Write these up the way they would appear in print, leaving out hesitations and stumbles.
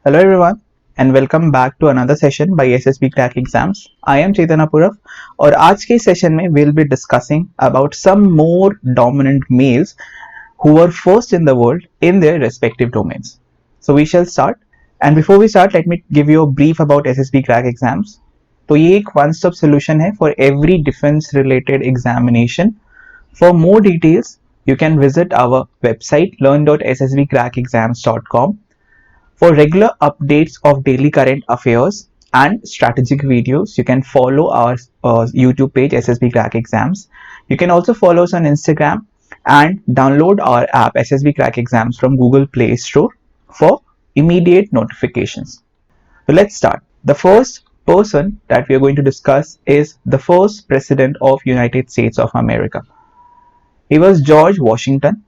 Hello everyone and welcome back to another session by SSB Crack Exams. I am Chaitanya Purav और आज के session में we'll be discussing about some more dominant males who were first in the world in their respective domains. So we shall start, and before we start let me give you a brief about SSB Crack Exams. तो ये एक one stop solution है for every defense related examination. For more details you can visit our website learn.ssbcrackexams.com. For regular updates of daily current affairs and strategic videos, you can follow our YouTube page SSB Crack Exams. You can also follow us on Instagram and download our app SSB Crack Exams from Google Play Store for immediate notifications. So let's start. The first person that we are going to discuss is the first president of United States of America. He was George Washington,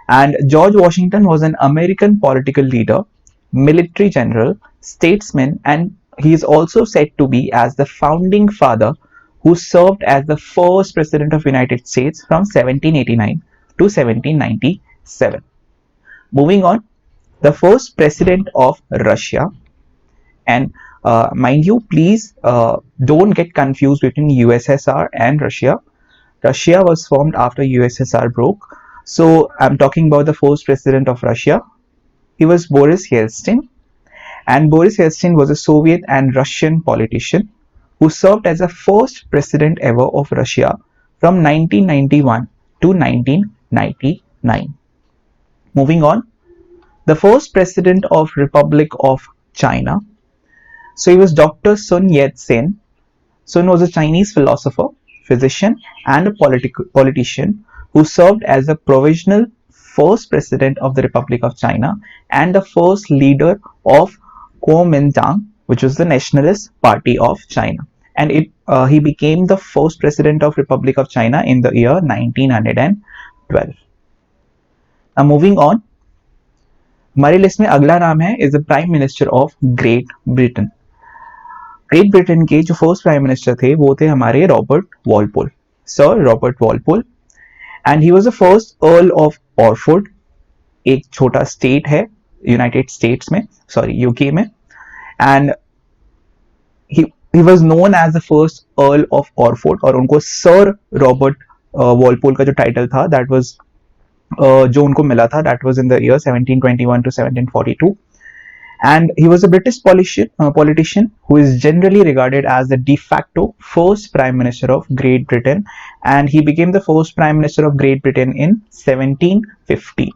and George Washington was an American political leader, military general, statesman, and he is also said to be as the founding father who served as the first president of United States from 1789 to 1797. Moving on, the first president of Russia, and mind you, please don't get confused between USSR and Russia. Russia was formed after USSR broke. So I'm talking about the first president of Russia. He was Boris Yeltsin, and Boris Yeltsin was a Soviet and Russian politician who served as the first president ever of Russia from 1991 to 1999. Moving on, the first president of Republic of China. So he was Dr. Sun Yat-sen. Sun was a Chinese philosopher, physician, and a politician who served as the provisional first president of the Republic of China and the first leader of Kuomintang, which was the Nationalist Party of China. And he became the first president of Republic of China in the year 1912. Now moving on, हमारी list में अगला नाम है is the prime minister of Great Britain. Great Britain के जो first prime minister थे वो थे हमारे Robert Walpole, sir Robert Walpole. And he was the first earl of Orford. एक छोटा स्टेट है यूनाइटेड स्टेट्स में, सॉरी यूके में. And he was known as the first earl of Orford, और उनको सर रॉबर्ट वॉलपोल का जो title था दैट वाज जो उनको मिला था that was in the year 1721 to 1742. And he was a British politician who is generally regarded as the de facto first Prime Minister of Great Britain, and he became the first Prime Minister of Great Britain in 1750.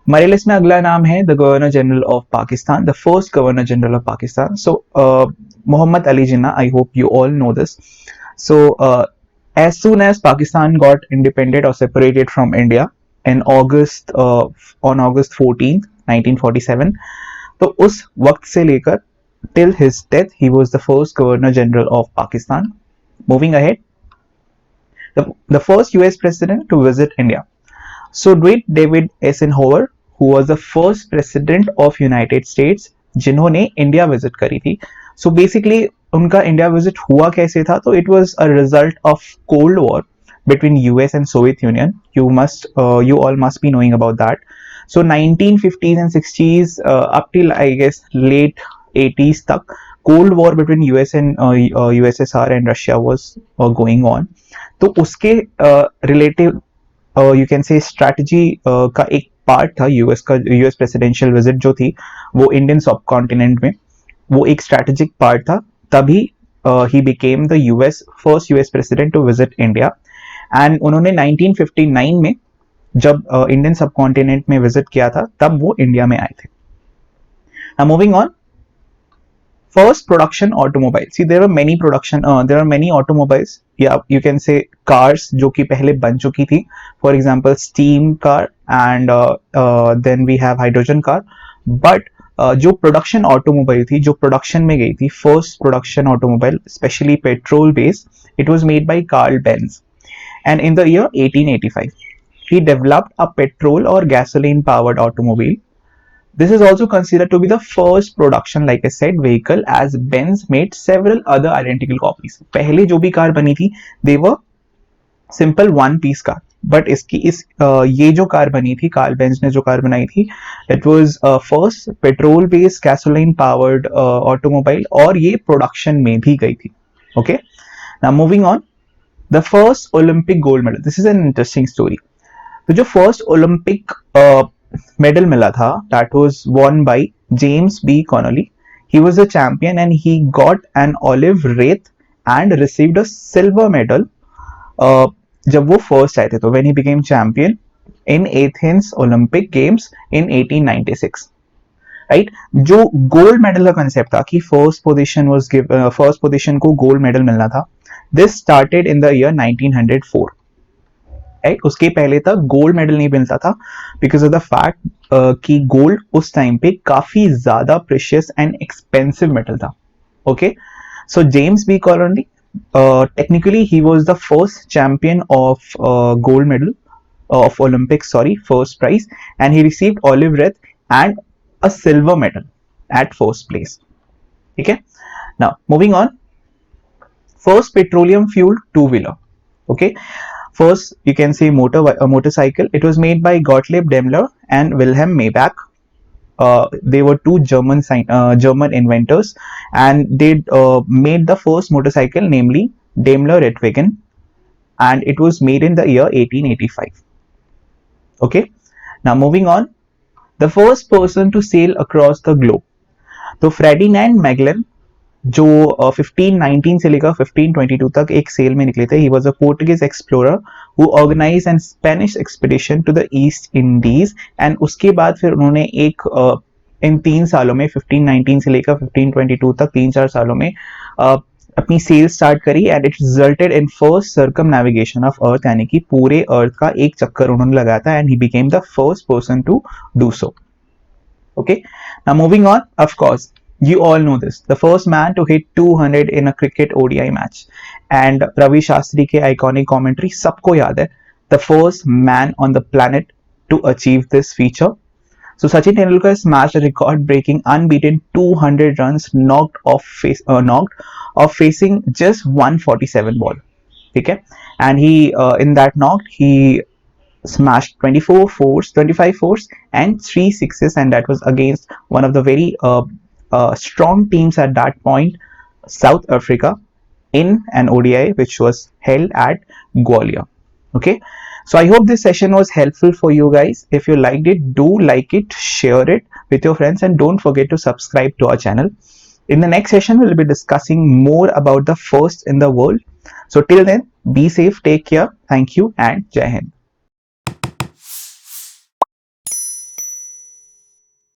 हमारे list में अगला नाम है the governor general of Pakistan, the first governor general of Pakistan. So Mohammad Ali Jinnah, I hope you all know this. So as soon as Pakistan got independent or separated from India in August on August 14th 1947, तो उस वक्त से लेकर till his death he was the first governor general of Pakistan. Moving ahead, the first US president to visit India. So Dwight David Eisenhower, who was the first president of United States जिन्होंने India visit करी थी. So basically उनका India visit हुआ कैसे था, तो it was a result of Cold War between US and Soviet Union. You all must be knowing about that. So 1950s and 60s up till I guess late 80s तक Cold War between US and USSR and Russia was going on. तो उसके relative you can say strategy का एक part था US presidential visit जो थी वो Indian सब कॉन्टिनेंट में, वो एक स्ट्रेटेजिक पार्ट था. तभी he became the first US president to visit India. And उन्होंने 1959 में जब इंडियन सब कॉन्टिनेंट में विजिट किया था तब वो इंडिया में आए थे. Now moving on, first production automobile. See, there are many automobiles. Yeah, you can say cars जो कि पहले बन चुकी थी. For example, steam car and then we have hydrogen car. But जो प्रोडक्शन ऑटोमोबाइल थी, जो प्रोडक्शन में गई थी, first production automobile specially petrol based, it was made by Karl Benz. And in the year 1885 he developed a petrol or gasoline powered automobile. This is also considered to be the first production, like I said, vehicle, as Benz made several other identical copies. पहले जो भी car बनी थी they were simple one piece car. But ये जो car बनी थी, Karl Benz ने जो कार बनाई थी, it was first petrol based gasoline powered automobile, और ये प्रोडक्शन में भी गई थी. Okay, now moving on, the first Olympic gold medal. This is an interesting story. तो जो फर्स्ट ओलंपिक मेडल मिला था, that was won by James B Connolly. He was a champion and he got an olive wreath and received a silver medal जब वो first आए थे. तो when he became champion in Athens Olympic Games in 1896, right. जो gold medal का concept था कि first position को गोल्ड मेडल मिलना था, this started in the year 1904. Right, उसके पहले तक गोल्ड मेडल नहीं मिलता था बिकॉज ऑफ द फैक्ट कि गोल्ड उस टाइम पे काफी ज्यादा प्रेशियस एंड एक्सपेंसिव मेटल था. Okay, so James B Connolly, technically he was the first champion of gold medal of Olympics, first prize, and he received olive wreath and a silver medal at first place. Okay, now moving on, first petroleum fueled two-wheeler. Okay, first you can see motorcycle. It was made by Gottlieb Daimler and Wilhelm Maybach. They were two German inventors, and they made the first motorcycle, namely Daimler Reitwagen, and it was made in the year 1885. Okay, now moving on, the first person to sail across the globe. तो Ferdinand Magellan, जो 1519 से लेकर 1522 तक एक cell में निकले थे. He was a Portuguese explorer who organise an Spanish expedition to the East Indies, and उसके बाद फिर उन्होंने इन 3 सालों में 1519 से लेकर 1522 तक 3-4 सालों में अपनी सेल स्टार्ट करी, and it resulted in first circum navigation of earth, यानी कि पूरे अर्थ का एक चक्कर उन्होंने लगाया था, and he became the first person to do so. Okay, now moving on, of course, you all know this. The first man to hit 200 in a cricket ODI match, and Ravi Shastri के iconic commentary सबको याद है. The first man on the planet to achieve this feature. So Sachin Tendulkar smashed a record-breaking, unbeaten 200 runs knocked off facing just 147 ball. Okay, and he in that knock he smashed 25 fours and 3 sixes, and that was against one of the very strong teams at that point, South Africa, in an ODI which was held at Gwalior. Okay, so I hope this session was helpful for you guys. If you liked it, do like it, share it with your friends, and don't forget to subscribe to our channel. In the next session, we'll be discussing more about the first in the world. So till then, be safe, take care, thank you, and Jai Hind.